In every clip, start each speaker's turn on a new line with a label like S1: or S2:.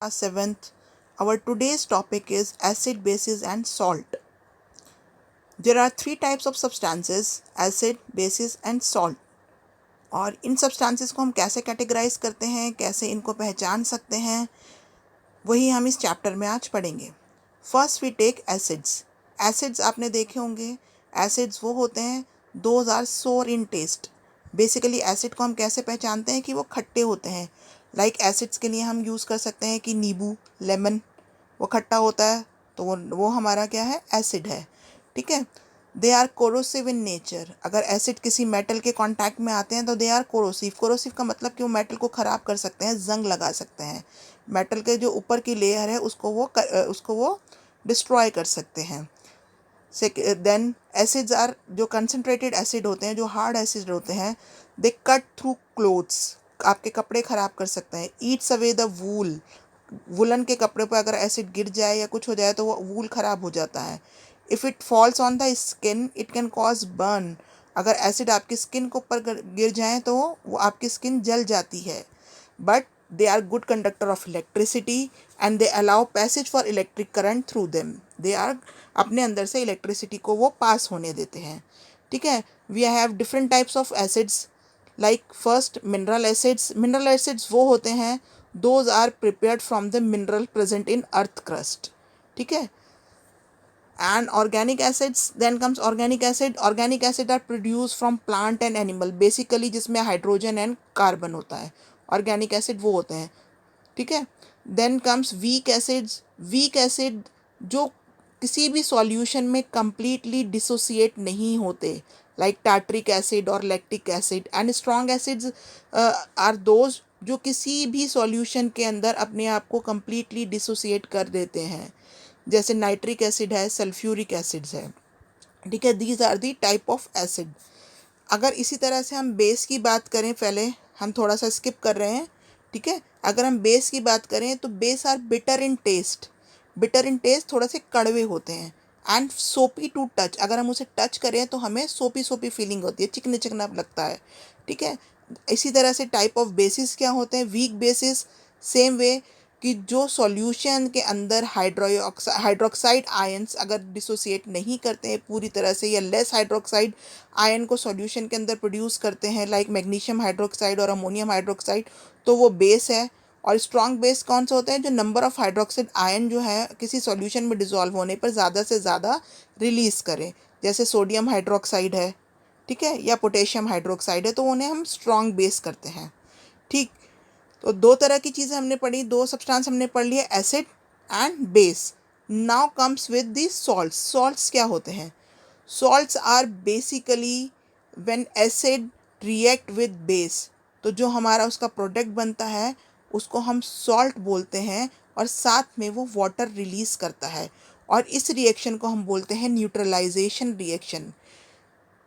S1: 7th. Our today's topic is acid, bases and salt. There are three types of substances: acid, bases and salt. और इन substances को हम कैसे categorise करते हैं, कैसे इनको पहचान सकते हैं, वही हम इस चैप्टर में आज पढ़ेंगे। First we take acids. Acids आपने देखे होंगे। एसिड्स वो होते हैं दोज आर सोर इन टेस्ट। बेसिकली एसिड को हम कैसे पहचानते हैं कि वो खट्टे होते हैं। लाइक एसिड्स के लिए हम यूज़ कर सकते हैं कि नींबू, लेमन, वो खट्टा होता है तो वो हमारा क्या है, एसिड है। ठीक है। They are corrosive in nature. अगर एसिड किसी मेटल के कांटेक्ट में आते हैं तो दे आर कोरोसिव। कोरोसिव का मतलब कि वो मेटल को ख़राब कर सकते हैं, जंग लगा सकते हैं। मेटल के जो ऊपर की लेयर है उसको वो डिस्ट्रॉय कर सकते हैं। देन एसिड्स आर, जो कंसनट्रेटेड एसिड होते हैं, जो हार्ड एसिड होते हैं, दे कट थ्रू क्लोथ्स। आपके कपड़े ख़राब कर सकते हैं। Yeats away the wool. Woollen के कपड़े पर अगर एसिड गिर जाए या कुछ हो जाए तो वो वूल ख़राब हो जाता है। If it falls on the skin it can cause burn. अगर एसिड आपकी स्किन के ऊपर गिर जाए तो वो आपकी स्किन जल जाती है। But they are good conductor of electricity and they allow passage for electric current through them. they are अपने अंदर से इलेक्ट्रिसिटी को वो पास होने देते हैं। ठीक है। we have different types of acids like first mineral acids. mineral acids वो होते हैं those are prepared from the mineral present in earth crust. ठीक है। and organic acids, then comes organic acid. organic acid are produced from plant and animal, basically जिसमें hydrogen and carbon होता है। Organic acid वो होते हैं। ठीक है। Then comes weak acids. Weak acid जो किसी भी सॉल्यूशन में कंप्लीटली डिसोसिएट नहीं होते, लाइक टार्ट्रिक एसिड और lactic acid. And strong acids are those जो किसी भी सॉल्यूशन के अंदर अपने आप को कंप्लीटली डिसोसिएट कर देते हैं, जैसे नाइट्रिक एसिड है, सल्फ्यूरिक एसिड्स है। ठीक है। These are the type of acid. अगर इसी तरह से हम बेस की बात करें, पहले हम थोड़ा सा स्किप कर रहे हैं। ठीक है। अगर हम बेस की बात करें तो base are bitter in taste. Bitter in taste, थोड़ा से कड़वे होते हैं। एंड सोपी टू टच, अगर हम उसे टच करें तो हमें सोपी सोपी फीलिंग होती है, चिकने चिकना लगता है। ठीक है। इसी तरह से टाइप ऑफ बेसिस क्या होते हैं, वीक बेसिस, सेम वे कि जो सॉल्यूशन के अंदर हाइड्रोक्साइड आयंस अगर डिसोसिएट नहीं करते हैं पूरी तरह से, या लेस हाइड्रोक्साइड आयन को सॉल्यूशन के अंदर प्रोड्यूस करते हैं, लाइक मैग्नीशियम हाइड्रोक्साइड और अमोनियम हाइड्रोक्साइड, तो वो बेस है। और स्ट्रॉन्ग बेस कौन सा होता है, जो नंबर ऑफ हाइड्रोक्साइड आयन जो है किसी सॉल्यूशन में डिसॉल्व होने पर ज़्यादा से ज़्यादा रिलीज़ करें, जैसे सोडियम हाइड्रोक्साइड है। ठीक है। या पोटेशियम हाइड्रोक्साइड है, तो उन्हें हम स्ट्रॉन्ग बेस करते हैं। ठीक। तो दो तरह की चीज़ें हमने पढ़ी, दो सब्सटेंस हमने पढ़ लिए, acid and base. Now comes with the salts. Salts क्या होते हैं? Salts are basically when acid react with base, तो जो हमारा उसका प्रोडक्ट बनता है उसको हम सॉल्ट बोलते हैं, और साथ में वो वाटर रिलीज़ करता है, और इस रिएक्शन को हम बोलते हैं neutralisation reaction.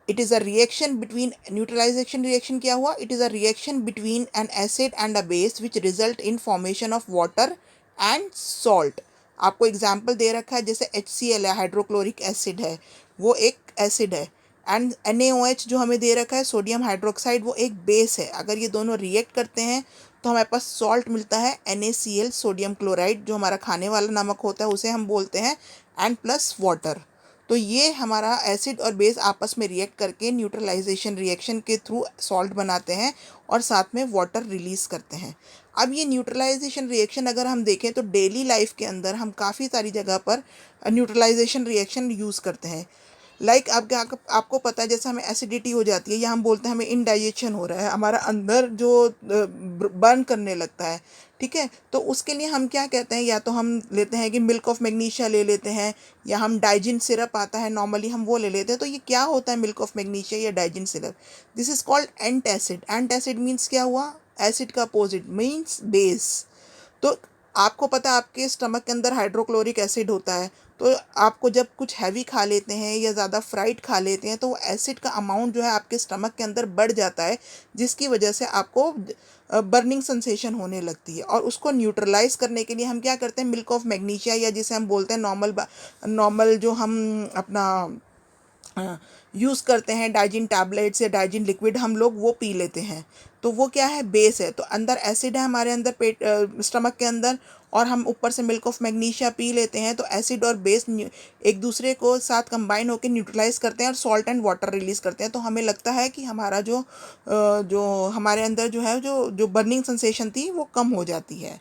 S1: It is a reaction between, neutralisation reaction क्या हुआ, it is a reaction between an acid and a base which result in formation of water and salt. आपको एग्जाम्पल दे रखा है, जैसे HCl है, हाइड्रोक्लोरिक एसिड है, वो एक एसिड है। एंड NaOH जो हमें दे रखा है, सोडियम हाइड्रोक्साइड, वो एक बेस है। अगर ये दोनों रिएक्ट करते हैं तो हमारे पास सॉल्ट मिलता है, NaCl, सोडियम क्लोराइड, जो हमारा खाने वाला नमक होता है उसे हम बोलते हैं, एंड प्लस वाटर। तो ये हमारा एसिड और बेस आपस में रिएक्ट करके न्यूट्रलाइजेशन रिएक्शन के थ्रू सॉल्ट बनाते हैं और साथ में वाटर रिलीज़ करते हैं। अब ये न्यूट्रलाइजेशन रिएक्शन अगर हम देखें तो डेली लाइफ के अंदर हम काफ़ी सारी जगह पर न्यूट्रलाइजेशन रिएक्शन यूज़ करते हैं। लाइक आपको पता है, जैसे हमें एसिडिटी हो जाती है या हम बोलते हैं हमें इनडाइजेशन हो रहा है, हमारा अंदर जो बर्न करने लगता है। ठीक है। तो उसके लिए हम क्या कहते हैं, या तो हम लेते हैं कि मिल्क ऑफ मैग्नीशिया ले लेते हैं, या हम डाइजिन सिरप आता है नॉर्मली, हम वो ले लेते हैं। तो ये क्या होता है मिल्क ऑफ मैग्नीशिया या Digene syrup? This is called antacid. Antacid means क्या हुआ, एसिड का अपोजिट मीन्स बेस। तो आपको पता है आपके स्टमक के अंदर हाइड्रोक्लोरिक एसिड होता है, तो आपको जब कुछ हैवी खा लेते हैं या ज़्यादा फ्राइड खा लेते हैं तो वो एसिड का अमाउंट जो है आपके स्टमक के अंदर बढ़ जाता है, जिसकी वजह से आपको बर्निंग सेंसेशन होने लगती है। और उसको न्यूट्रलाइज करने के लिए हम क्या करते हैं, मिल्क ऑफ मैग्नीशिया, या जिसे हम बोलते हैं नॉर्मल जो हम अपना यूज़ करते हैं, डाइजिन टैबलेट्स या डाइजिन लिक्विड हम लोग वो पी लेते हैं, तो वो क्या है, बेस है। तो अंदर एसिड है हमारे अंदर पेट स्टमक के अंदर, और हम ऊपर से मिल्क ऑफ मैग्नीशिया पी लेते हैं, तो एसिड और बेस एक दूसरे को साथ कंबाइन होकर न्यूट्रलाइज करते हैं और सॉल्ट एंड वाटर रिलीज़ करते हैं। तो हमें लगता है कि हमारा जो हमारे अंदर जो है, जो जो बर्निंग सेंसेशन थी वो कम हो जाती है।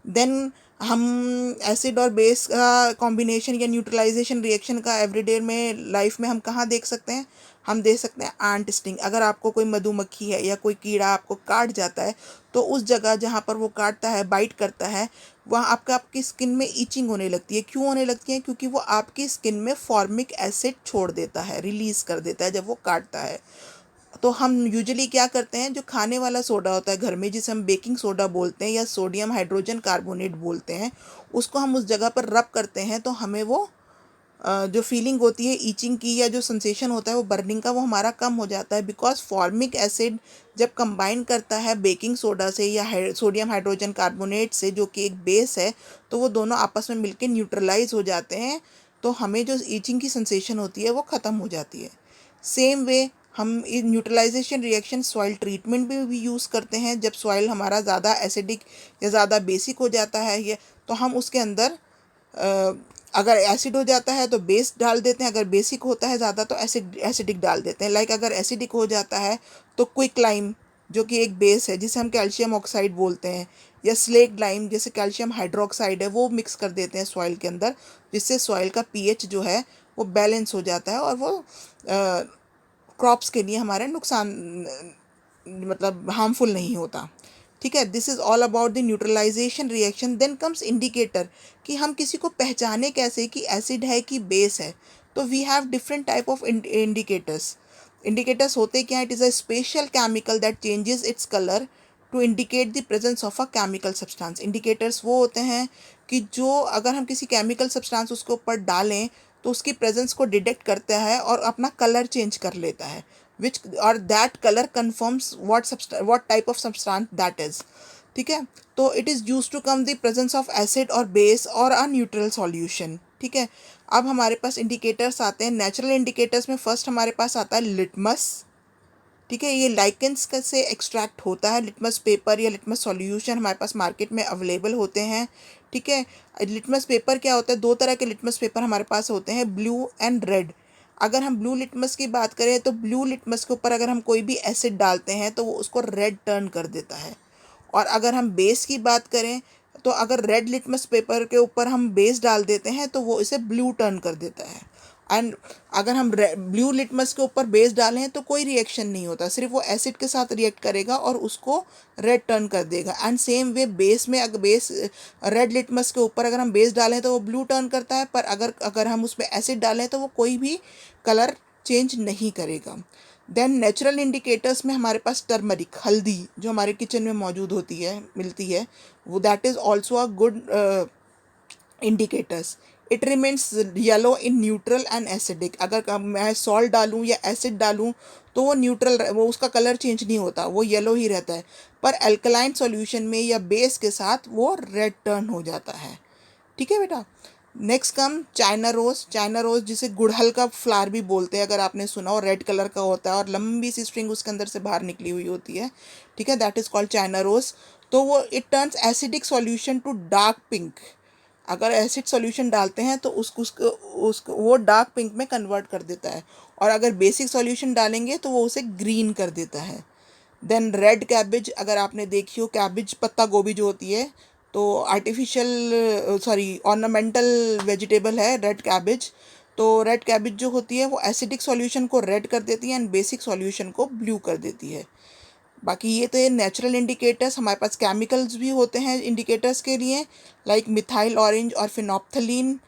S1: देन हम एसिड और बेस का कॉम्बिनेशन या न्यूट्रलाइजेशन रिएक्शन का एवरीडे में लाइफ में हम कहाँ देख सकते हैं, हम देख सकते हैं एंट स्टिंग। अगर आपको कोई मधुमक्खी है या कोई कीड़ा आपको काट जाता है, तो उस जगह जहाँ पर वो काटता है, बाइट करता है, वहाँ आपकी स्किन में ईचिंग होने लगती है। क्यों होने लगती है? क्योंकि वो आपकी स्किन में फॉर्मिक एसिड छोड़ देता है, रिलीज़ कर देता है जब वो काटता है। तो हम यूजुअली क्या करते हैं, जो खाने वाला सोडा होता है घर में, जिसे हम बेकिंग सोडा बोलते हैं या सोडियम हाइड्रोजन कार्बोनेट बोलते हैं, उसको हम उस जगह पर रब करते हैं, तो हमें वो जो फीलिंग होती है ईचिंग की या जो सेंसेशन होता है वो बर्निंग का, वो हमारा कम हो जाता है। बिकॉज फॉर्मिक एसिड जब कंबाइन करता है बेकिंग सोडा से या सोडियम हाइड्रोजन कार्बोनेट से, जो कि एक बेस है, तो वो दोनों आपस में मिलकर न्यूट्रलाइज हो जाते हैं, तो हमें जो ईचिंग की सेंसेशन होती है वो ख़त्म हो जाती है। सेम वे हम न्यूट्रलाइजेशन रिएक्शन सॉइल ट्रीटमेंट में भी यूज़ करते हैं। जब सॉइल हमारा ज़्यादा एसिडिक या ज़्यादा बेसिक हो जाता है ये, तो हम उसके अंदर अगर एसिड हो जाता है तो बेस डाल देते हैं, अगर बेसिक होता है ज़्यादा तो एसिडिक डाल देते हैं। लाइक अगर एसिडिक हो जाता है तो क्विक लाइम, जो कि एक बेस है जिसे हम कैल्शियम ऑक्साइड बोलते हैं, या स्लेट लाइम जैसे कैल्शियम हाइड्रोक्साइड है, वो मिक्स कर देते हैं सॉइल के अंदर, जिससे सॉइल का पीएच जो है वो बैलेंस हो जाता है, और वो क्रॉप्स के लिए हमारे नुकसान मतलब हार्मफुल नहीं होता। ठीक है, this is all about the neutralisation reaction. Then comes indicator, कि हम किसी को पहचाने कैसे कि एसिड है कि बेस है। तो we have different type of indicators. Indicators होते क्या है? It is a special chemical that changes its colour to indicate the presence of a chemical substance. Indicators वो होते हैं कि जो अगर हम किसी केमिकल सब्सटेंस उसके ऊपर डालें तो उसकी प्रेजेंस को डिटेक्ट करता है और अपना कलर चेंज कर लेता है, विच और that colour confirms what type of substance that is. ठीक है, तो it is use to come the presence of acid और बेस और अ न्यूट्रल सॉल्यूशन। ठीक है, अब हमारे पास इंडिकेटर्स आते हैं। नेचुरल इंडिकेटर्स में फर्स्ट हमारे पास आता है लिटमस। ठीक है, ये लाइकेंस का से एक्सट्रैक्ट होता है। लिटमस पेपर या लिटमस सॉल्यूशन हमारे पास मार्केट में अवेलेबल होते हैं। ठीक है, लिटमस पेपर क्या होता है? दो तरह के लिटमस पेपर हमारे पास होते हैं, ब्लू एंड रेड। अगर हम ब्लू लिटमस की बात करें तो ब्लू लिटमस के ऊपर अगर हम कोई भी एसिड डालते हैं तो वो उसको रेड टर्न कर देता है। और अगर हम बेस की बात करें तो अगर रेड लिटमस पेपर के ऊपर हम बेस डाल देते हैं तो वो इसे ब्लू टर्न कर देता है। एंड अगर हम ब्लू लिटमस के ऊपर बेस डालें तो कोई रिएक्शन नहीं होता, सिर्फ वो एसिड के साथ रिएक्ट करेगा और उसको रेड टर्न कर देगा। एंड सेम वे बेस में, अगर बेस रेड लिटमस के ऊपर अगर हम बेस डालें तो वो ब्लू टर्न करता है, पर अगर अगर हम उसमें एसिड डालें तो वो कोई भी कलर चेंज नहीं करेगा। देन नेचुरल इंडिकेटर्स में हमारे पास टर्मरिक, हल्दी, जो हमारे किचन में मौजूद होती है, मिलती है, वो that is also a good indicators. It remains yellow in neutral and acidic. अगर मैं सॉल्ट डालूँ या एसिड डालूँ तो वो न्यूट्रल, वो उसका कलर चेंज नहीं होता, वो येलो ही रहता है। पर एल्कलाइन सॉल्यूशन में या बेस के साथ वो रेड टर्न हो जाता है। ठीक है बेटा। Next come China rose. China rose जिसे गुड़हल का फ्लावर भी बोलते हैं, अगर आपने सुना हो, रेड कलर का होता है और लंबी सी स्ट्रिंग उसके अंदर से बाहर निकली हुई होती है। ठीक है, that is called China rose. तो वो it turns acidic solution to dark pink. अगर एसिड सॉल्यूशन डालते हैं तो उसको वो डार्क पिंक में कन्वर्ट कर देता है, और अगर बेसिक सॉल्यूशन डालेंगे तो वो उसे ग्रीन कर देता है। देन रेड कैबिज, अगर आपने देखी हो, कैबिज पत्ता गोभी जो होती है, तो आर्टिफिशियल ऑर्नामेंटल वेजिटेबल है रेड कैबिज। तो रेड कैबिज जो होती है वो एसिडिक सॉल्यूशन को रेड कर देती है एंड बेसिक सॉल्यूशन को ब्लू कर देती है। बाकी ये तो ये नेचुरल इंडिकेटर्स। हमारे पास केमिकल्स भी होते हैं इंडिकेटर्स के लिए, लाइक मिथाइल ऑरेंज और फिनोप्थलीन।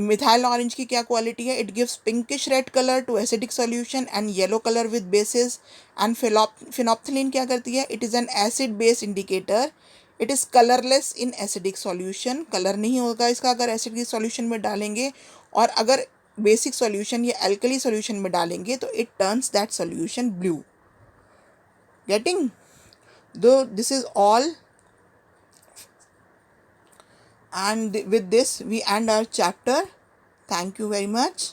S1: मिथाइल ऑरेंज की क्या क्वालिटी है? It gives pinkish red colour to acidic solution and yellow colour with bases. And phenolphthalein क्या करती है? It is an acid base indicator. It is colourless in acidic solution. Colour नहीं होगा इसका अगर एसिड की सॉल्यूशन में डालेंगे, और अगर बेसिक सॉल्यूशन या एल्कली सॉल्यूशन में डालेंगे तो it turns that solution blue. Getting? Though this is all, and with this we end our chapter. Thank you very much.